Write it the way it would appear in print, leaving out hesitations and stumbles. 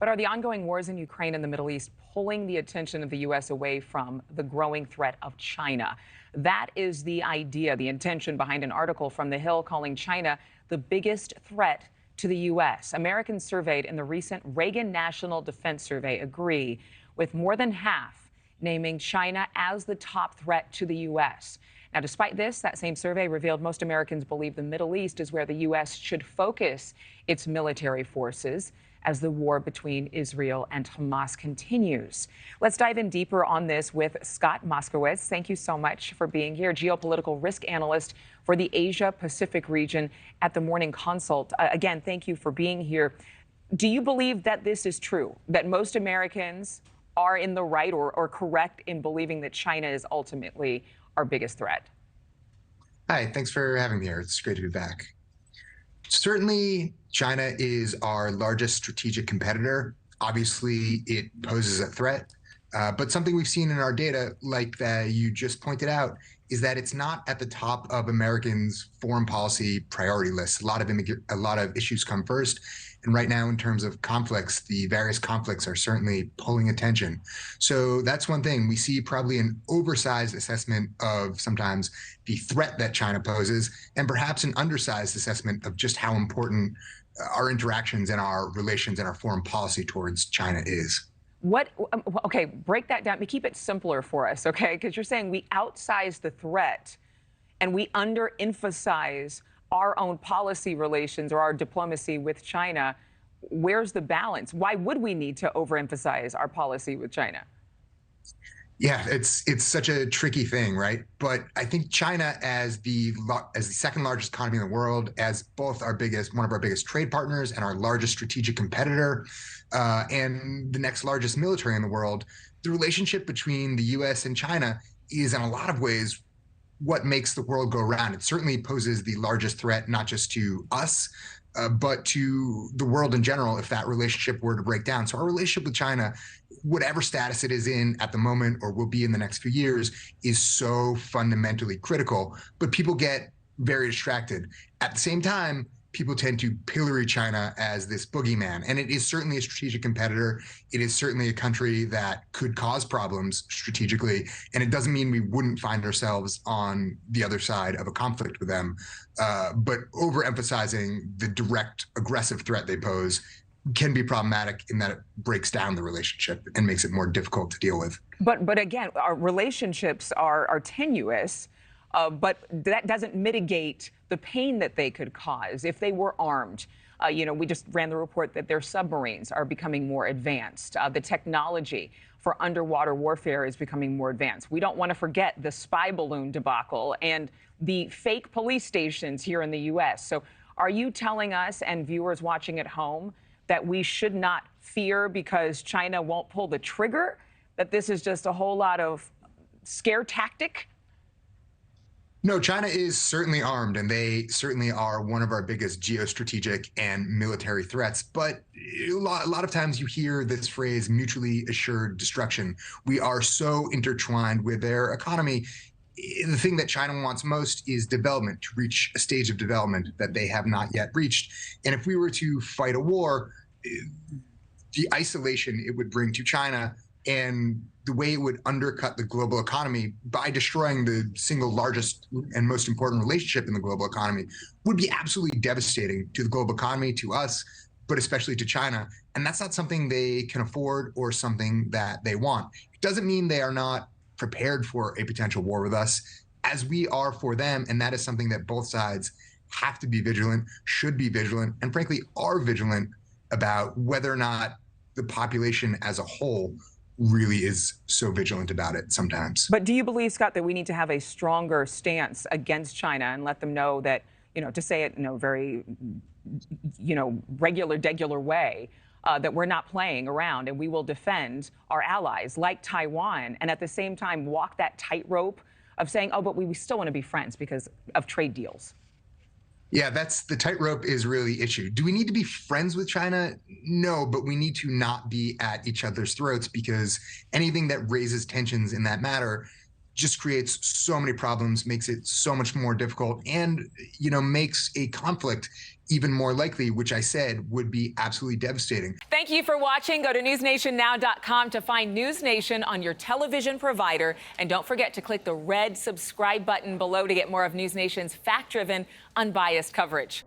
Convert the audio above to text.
But are the ongoing wars in Ukraine and the Middle East pulling the attention of the U.S. away from the growing threat of China? That is the idea, the intention behind an article from The Hill calling China the biggest threat to the U.S. Americans surveyed in the recent Reagan National Defense survey agree, with more than half naming China as the top threat to the U.S. Now, despite this, that same survey revealed most Americans believe the Middle East is where the U.S. should focus its military forces as the war between Israel and Hamas continues. Let's dive in deeper on this with Scott Moskowitz. Thank you so much for being here, geopolitical risk analyst for the Asia-Pacific region at the Morning Consult. Again, thank you for being here. Do you believe that this is true, that most Americans are in the right or correct in believing that China is ultimately our biggest threat? Hi, thanks for having me here. It's great to be back. Certainly, China is our largest strategic competitor. Obviously, it poses a threat. But something we've seen in our data, like that you just pointed out, is that it's not at the top of Americans' foreign policy priority lists. A lot of issues come first. And right now, in terms of conflicts, the various conflicts are certainly pulling attention. So that's one thing. We see probably an oversized assessment of sometimes the threat that China poses, and perhaps an undersized assessment of just how important our interactions and our relations and our foreign policy towards China is. Okay, break that down. Keep it simpler for us, okay? Because you're saying we outsize the threat and we underemphasize our own policy relations or our diplomacy with China. Where's the balance? Why would we need to overemphasize our policy with China? Yeah, it's such a tricky thing, right? But I think China, as the second largest economy in the world, as both one of our biggest trade partners and our largest strategic competitor, and the next largest military in the world, the relationship between the U.S. and China is, in a lot of ways, what makes the world go round. It certainly poses the largest threat, not just to us, but to the world in general, if that relationship were to break down. So our relationship with China, whatever status it is in at the moment or will be in the next few years, is so fundamentally critical. But people get very distracted. At the same time, people tend to pillory China as this boogeyman. And it is certainly a strategic competitor. It is certainly a country that could cause problems strategically. And it doesn't mean we wouldn't find ourselves on the other side of a conflict with them. But overemphasizing the direct aggressive threat they pose can be problematic in that it breaks down the relationship and makes it more difficult to deal with. But again, our relationships are tenuous. But that doesn't mitigate the pain that they could cause if they were armed. We just ran the report that their submarines are becoming more advanced. The technology for underwater warfare is becoming more advanced. We don't want to forget the spy balloon debacle and the fake police stations here in the U.S. So are you telling us and viewers watching at home that we should not fear because China won't pull the trigger, that this is just a whole lot of scare tactic? No, China is certainly armed, and they certainly are one of our biggest geostrategic and military threats. But a lot of times you hear this phrase, mutually assured destruction. We are so intertwined with their economy. The thing that China wants most is development, to reach a stage of development that they have not yet reached. And if we were to fight a war, the isolation it would bring to China and the way it would undercut the global economy by destroying the single largest and most important relationship in the global economy would be absolutely devastating to the global economy, to us, but especially to China. And that's not something they can afford or something that they want. It doesn't mean they are not prepared for a potential war with us, as we are for them. And that is something that both sides have to be vigilant, should be vigilant, and frankly are vigilant about, whether or not the population as a whole really is so vigilant about it sometimes. But do you believe, Scott, that we need to have a stronger stance against China and let them know that, to say it in a very, regular way, that we're not playing around and we will defend our allies like Taiwan, and at the same time walk that tightrope of saying, oh, but we still want to be friends because of trade deals? Yeah, that's the tightrope is really the issue. Do we need to be friends with China? No, but we need to not be at each other's throats, because anything that raises tensions in that matter just creates so many problems, makes it so much more difficult, and makes a conflict even more likely, which I said would be absolutely devastating. Thank you for watching. Go to newsnationnow.com to find NewsNation on your television provider. And don't forget to click the red subscribe button below to get more of NewsNation's fact-driven, unbiased coverage.